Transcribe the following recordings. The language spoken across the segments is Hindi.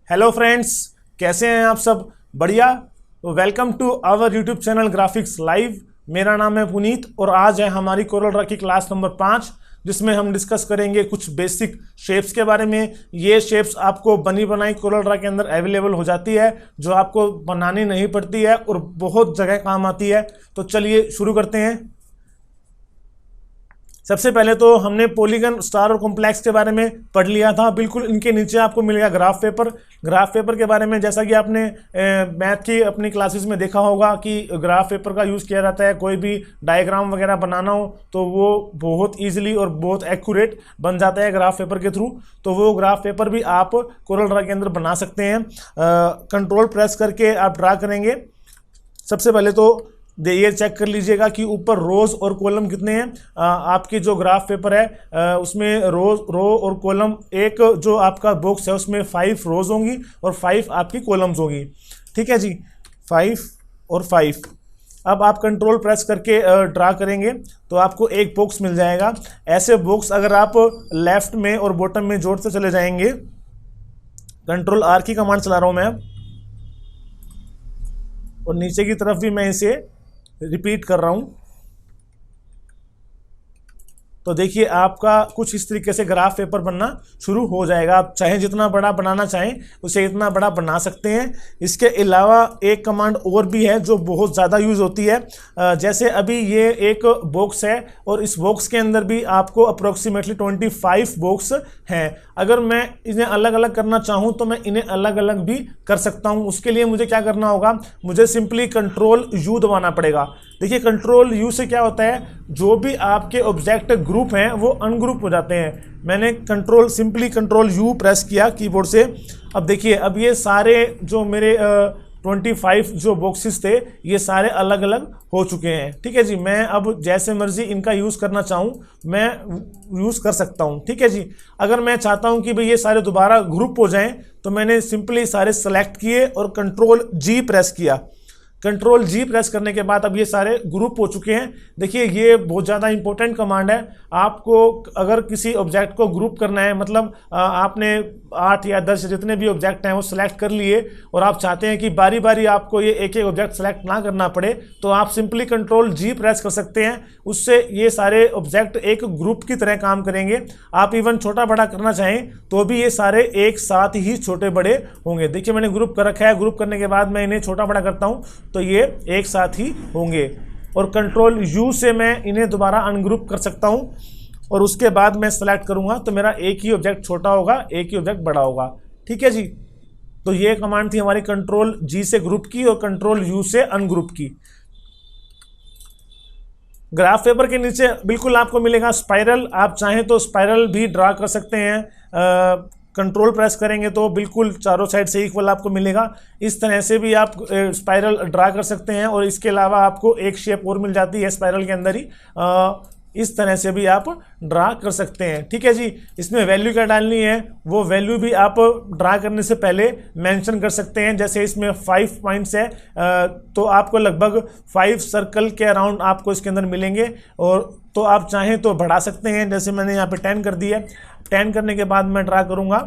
हेलो फ्रेंड्स, कैसे हैं आप सब? बढ़िया। तो welcome to our YouTube channel Graphics Live. मेरा नाम है पुनीत और आज है हमारी कोरल ड्रा की क्लास नंबर 5, जिसमें हम डिस्कस करेंगे कुछ बेसिक शेप्स के बारे में। ये शेप्स आपको बनी बनाई कोरल ड्रा के अंदर अवेलेबल हो जाती है, जो आपको बनानी नहीं पड़ती है और बहुत जगह काम आती है। तो चलिए शुरू करते हैं। सबसे पहले तो हमने पॉलीगन, स्टार और कॉम्प्लेक्स के बारे में पढ़ लिया था। बिल्कुल इनके नीचे आपको मिलेगा ग्राफ पेपर। ग्राफ पेपर के बारे में जैसा कि आपने मैथ की अपनी क्लासेस में देखा होगा कि ग्राफ पेपर का यूज़ किया जाता है। कोई भी डायग्राम वगैरह बनाना हो तो वो बहुत ईजिली और बहुत एक्यूरेट बन जाता है ग्राफ पेपर के थ्रू। तो वो ग्राफ पेपर भी आप कोरल ड्रा के अंदर बना सकते हैं। कंट्रोल प्रेस करके आप ड्रा करेंगे। सबसे पहले तो ये चेक कर लीजिएगा कि ऊपर रोज और कॉलम कितने हैं। आपकी जो ग्राफ पेपर है उसमें रो और कॉलम, एक जो आपका बॉक्स है उसमें 5 रोज होंगी और 5 आपकी कॉलम्स होंगी। ठीक है जी, 5 और 5। अब आप कंट्रोल प्रेस करके ड्रा करेंगे तो आपको एक बॉक्स मिल जाएगा। ऐसे बॉक्स अगर आप लेफ्ट में और बॉटम में जोड़ते चले जाएंगे, कंट्रोल आर की कमांड चला रहा हूं मैं, और नीचे की तरफ भी मैं इसे रिपीट कर रहा हूं, तो देखिए आपका कुछ इस तरीके से ग्राफ पेपर बनना शुरू हो जाएगा। आप चाहे जितना बड़ा बनाना चाहें उसे इतना बड़ा बना सकते हैं। इसके अलावा एक कमांड और भी है जो बहुत ज़्यादा यूज़ होती है। जैसे अभी ये एक बॉक्स है और इस बॉक्स के अंदर भी आपको अप्रोक्सीमेटली 25 बॉक्स हैं। अगर मैं इन्हें अलग अलग करना चाहूँ तो मैं इन्हें अलग अलग भी कर सकता हूँ। उसके लिए मुझे क्या करना होगा, मुझे सिंपली कंट्रोल यू दबाना पड़ेगा। देखिए कंट्रोल यू से क्या होता है, जो भी आपके ऑब्जेक्ट ग्रुप हैं वो अनग्रुप हो जाते हैं। मैंने सिंपली कंट्रोल यू प्रेस किया कीबोर्ड से। अब देखिए, अब ये सारे जो मेरे 25 जो बॉक्सेस थे ये सारे अलग अलग हो चुके हैं। ठीक है जी, मैं अब जैसे मर्जी इनका यूज़ करना चाहूँ मैं यूज़ कर सकता हूँ। ठीक है जी, अगर मैं चाहता हूँ कि भाई ये सारे दोबारा ग्रुप हो जाएं तो मैंने सिंपली सारे सेलेक्ट किए और कंट्रोल जी प्रेस किया। कंट्रोल जी प्रेस करने के बाद अब ये सारे ग्रुप हो चुके हैं। देखिए ये बहुत ज़्यादा इंपॉर्टेंट कमांड है। आपको अगर किसी ऑब्जेक्ट को ग्रुप करना है, मतलब आपने 8 या 10 जितने भी ऑब्जेक्ट हैं वो सिलेक्ट कर लिए और आप चाहते हैं कि बारी बारी आपको ये एक एक ऑब्जेक्ट सेलेक्ट ना करना पड़े, तो आप सिंपली कंट्रोल जी प्रेस कर सकते हैं। उससे ये सारे ऑब्जेक्ट एक ग्रुप की तरह काम करेंगे। आप इवन छोटा बड़ा करना चाहें तो भी ये सारे एक साथ ही छोटे बड़े होंगे। देखिए मैंने ग्रुप कर रखा है, ग्रुप करने के बाद मैं इन्हें छोटा बड़ा करता हूँ तो ये एक साथ ही होंगे। और कंट्रोल यू से मैं इन्हें दोबारा अनग्रुप कर सकता हूं और उसके बाद मैं सेलेक्ट करूंगा तो मेरा एक ही ऑब्जेक्ट छोटा होगा, एक ही ऑब्जेक्ट बड़ा होगा। ठीक है जी, तो ये कमांड थी हमारी कंट्रोल जी से ग्रुप की और कंट्रोल यू से अनग्रुप की। ग्राफ पेपर के नीचे बिल्कुल आपको मिलेगा स्पाइरल। आप चाहें तो स्पाइरल भी ड्रा कर सकते हैं। कंट्रोल प्रेस करेंगे तो बिल्कुल चारों साइड से इक्वल आपको मिलेगा। इस तरह से भी आप स्पाइरल ड्रा कर सकते हैं और इसके अलावा आपको एक शेप और मिल जाती है स्पाइरल के अंदर ही। इस तरह से भी आप ड्रा कर सकते हैं। ठीक है जी, इसमें वैल्यू क्या डालनी है वो वैल्यू भी आप ड्रा करने से पहले मेंशन कर सकते हैं। जैसे इसमें 5 पॉइंट्स है तो आपको लगभग 5 सर्कल के अराउंड आपको इसके अंदर मिलेंगे। और तो आप चाहें तो बढ़ा सकते हैं, जैसे मैंने यहाँ पे 10 कर दिया। 10 करने के बाद मैं ड्रा करूँगा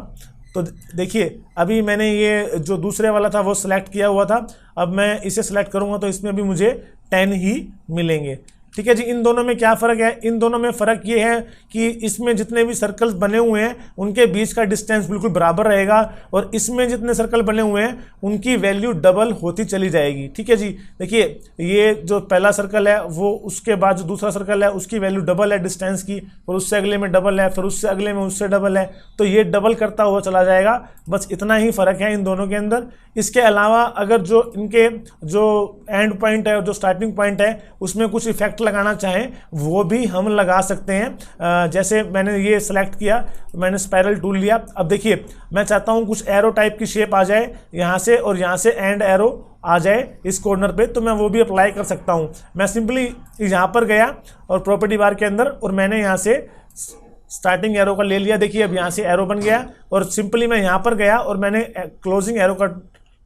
तो देखिए अभी मैंने ये जो दूसरे वाला था वो सिलेक्ट किया हुआ था। अब मैं इसे सिलेक्ट करूँगा तो इसमें भी मुझे 10 ही मिलेंगे। ठीक है जी, इन दोनों में क्या फ़र्क है? इन दोनों में फ़र्क ये है कि इसमें जितने भी सर्कल्स बने हुए हैं उनके बीच का डिस्टेंस बिल्कुल बराबर रहेगा और इसमें जितने सर्कल बने हुए हैं उनकी वैल्यू डबल होती चली जाएगी। ठीक है जी, देखिए ये जो पहला सर्कल है वो, उसके बाद जो दूसरा सर्कल है उसकी वैल्यू डबल है डिस्टेंस की, और उससे अगले में डबल है, फिर उससे अगले में उससे डबल है, तो ये डबल करता हुआ चला जाएगा। बस इतना ही फ़र्क है इन दोनों के अंदर। इसके अलावा अगर जो इनके जो एंड पॉइंट है और जो स्टार्टिंग पॉइंट है उसमें कुछ इफेक्ट लगाना चाहें वो भी हम लगा सकते हैं। जैसे मैंने ये सेलेक्ट किया, मैंने स्पाइरल टूल लिया। अब देखिए मैं चाहता हूँ कुछ एरो टाइप की शेप आ जाए यहाँ से, और यहाँ से एंड एरो आ जाए इस कॉर्नर पे, तो मैं वो भी अप्लाई कर सकता हूँ। मैं सिंपली यहाँ पर गया और प्रॉपर्टी बार के अंदर, और मैंने यहाँ से स्टार्टिंग एरो का ले लिया। देखिए अब यहाँ से एरो बन गया, और सिंपली मैं यहाँ पर गया और मैंने क्लोजिंग एरो का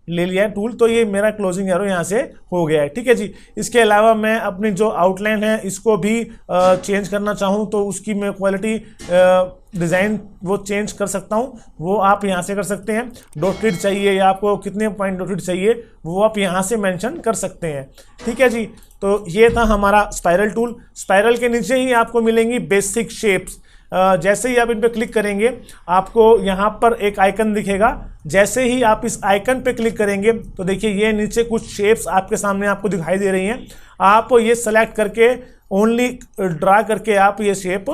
ले लिया है टूल, तो ये मेरा क्लोजिंग एरो यहाँ से हो गया है। ठीक है जी। इसके अलावा मैं अपनी जो आउटलाइन है इसको भी चेंज करना चाहूँ तो उसकी मैं क्वालिटी डिज़ाइन वो चेंज कर सकता हूँ, वो आप यहाँ से कर सकते हैं। डॉटेड चाहिए या आपको कितने पॉइंट डॉटेड चाहिए वो आप यहाँ से मेंशन कर सकते हैं। ठीक है जी। तो ये था हमारा स्पाइरल टूल। स्पाइरल के नीचे ही आपको मिलेंगी बेसिक शेप्स। जैसे ही आप इन पर क्लिक करेंगे आपको यहाँ पर एक आइकन दिखेगा। जैसे ही आप इस आइकन पे क्लिक करेंगे तो देखिए ये नीचे कुछ शेप्स आपके सामने आपको दिखाई दे रही हैं। आप ये सेलेक्ट करके ओनली ड्रा करके आप ये शेप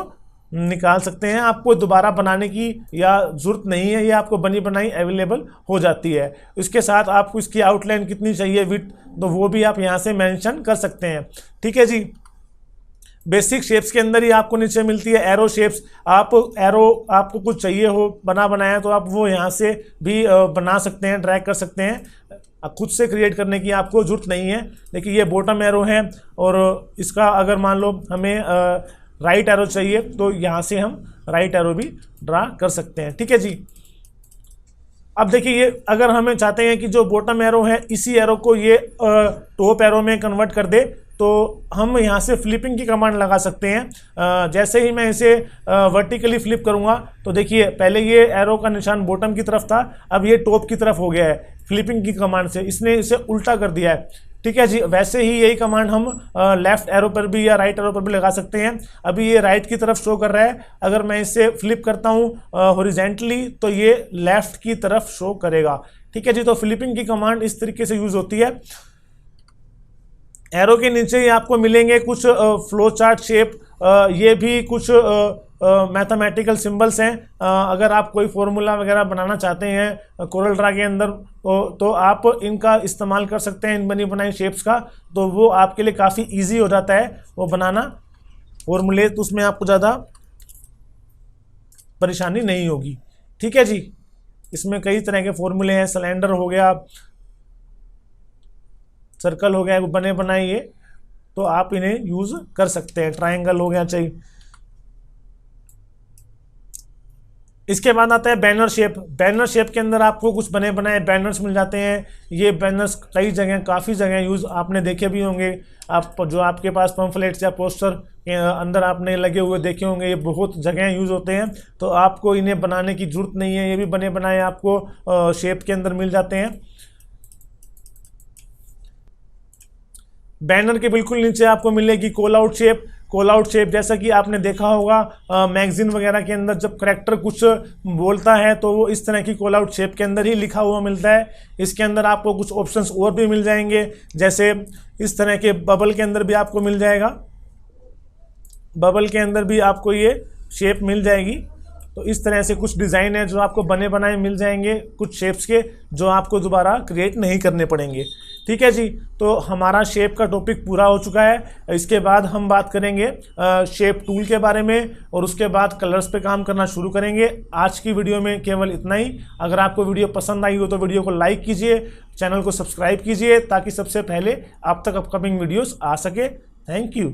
निकाल सकते हैं। आपको दोबारा बनाने की या ज़रूरत नहीं है, ये आपको बनी बनाई अवेलेबल हो जाती है। इसके साथ आपको इसकी आउटलाइन कितनी चाहिए विड्थ, तो वो भी आप यहाँ से मेंशन कर सकते हैं। ठीक है जी। बेसिक शेप्स के अंदर ही आपको नीचे मिलती है एरो शेप्स। आप एरो आपको कुछ चाहिए हो बना बनाया तो आप वो यहाँ से भी बना सकते हैं, ड्रैग कर सकते हैं। खुद से क्रिएट करने की आपको ज़रूरत नहीं है। देखिए ये बॉटम एरो है और इसका अगर मान लो हमें राइट एरो चाहिए तो यहाँ से हम राइट एरो भी ड्रा कर सकते हैं। ठीक है जी। अब देखिए ये अगर हमें चाहते हैं कि जो बॉटम एरो है इसी एरो को ये टॉप एरो में कन्वर्ट कर दे तो हम यहाँ से फ्लिपिंग की कमांड लगा सकते हैं। जैसे ही मैं इसे वर्टिकली फ्लिप करूँगा तो देखिए पहले ये एरो का निशान बॉटम की तरफ था, अब ये टॉप की तरफ हो गया है। फ्लिपिंग की कमांड से इसने इसे उल्टा कर दिया है। ठीक है जी। वैसे ही यही कमांड हम लेफ्ट एरो पर भी या राइट एरो पर भी लगा सकते हैं। अभी ये राइट की तरफ शो कर रहा है, अगर मैं इसे फ्लिप करता हूँ हॉरिजेंटली तो ये लेफ्ट की तरफ शो करेगा। ठीक है जी। तो फ्लिपिंग की कमांड इस तरीके से यूज होती है। एरो के नीचे ही आपको मिलेंगे कुछ फ्लो चार्ट शेप, ये भी कुछ मैथमेटिकल सिंबल्स हैं। अगर आप कोई फॉर्मूला वगैरह बनाना चाहते हैं कोरल ड्रा के अंदर तो आप इनका इस्तेमाल कर सकते हैं, इन बनी बनाई शेप्स का। तो वो आपके लिए काफ़ी इजी हो जाता है वो बनाना फॉर्मूले, तो उसमें आपको ज़्यादा परेशानी नहीं होगी। ठीक है जी। इसमें कई तरह के फॉर्मूले हैं, सिलेंडर हो गया, सर्कल हो गया, बने बनाए ये, तो आप इन्हें यूज़ कर सकते हैं। ट्रायंगल हो गया चाहिए। इसके बाद आता है बैनर शेप। बैनर शेप के अंदर आपको कुछ बने बनाए बैनर्स मिल जाते हैं। ये बैनर्स कई जगह काफ़ी जगह यूज़ आपने देखे भी होंगे। आप जो आपके पास पम्फलेट्स या पोस्टर के अंदर आपने लगे हुए देखे होंगे, ये बहुत जगह यूज़ होते हैं। तो आपको इन्हें बनाने की ज़रूरत नहीं है, ये भी बने बनाए आपको शेप के अंदर मिल जाते हैं। बैनर के बिल्कुल नीचे आपको मिलेगी call out shape. Call out shape जैसा कि आपने देखा होगा मैगजीन वगैरह के अंदर जब करैक्टर कुछ बोलता है तो वो इस तरह की कॉल आउट शेप के अंदर ही लिखा हुआ मिलता है। इसके अंदर आपको कुछ ऑप्शंस और भी मिल जाएंगे, जैसे इस तरह के बबल के अंदर भी आपको मिल जाएगा। बबल के अंदर भी आपको ये शेप मिल जाएगी। तो इस तरह से कुछ डिज़ाइन है जो आपको बने बनाए मिल जाएंगे कुछ शेप्स के, जो आपको दोबारा क्रिएट नहीं करने पड़ेंगे। ठीक है जी। तो हमारा शेप का टॉपिक पूरा हो चुका है। इसके बाद हम बात करेंगे शेप टूल के बारे में और उसके बाद कलर्स पे काम करना शुरू करेंगे। आज की वीडियो में केवल इतना ही। अगर आपको वीडियो पसंद आई हो तो वीडियो को लाइक कीजिए, चैनल को सब्सक्राइब कीजिए ताकि सबसे पहले आप तक अपकमिंग वीडियोस आ सके। Thank you.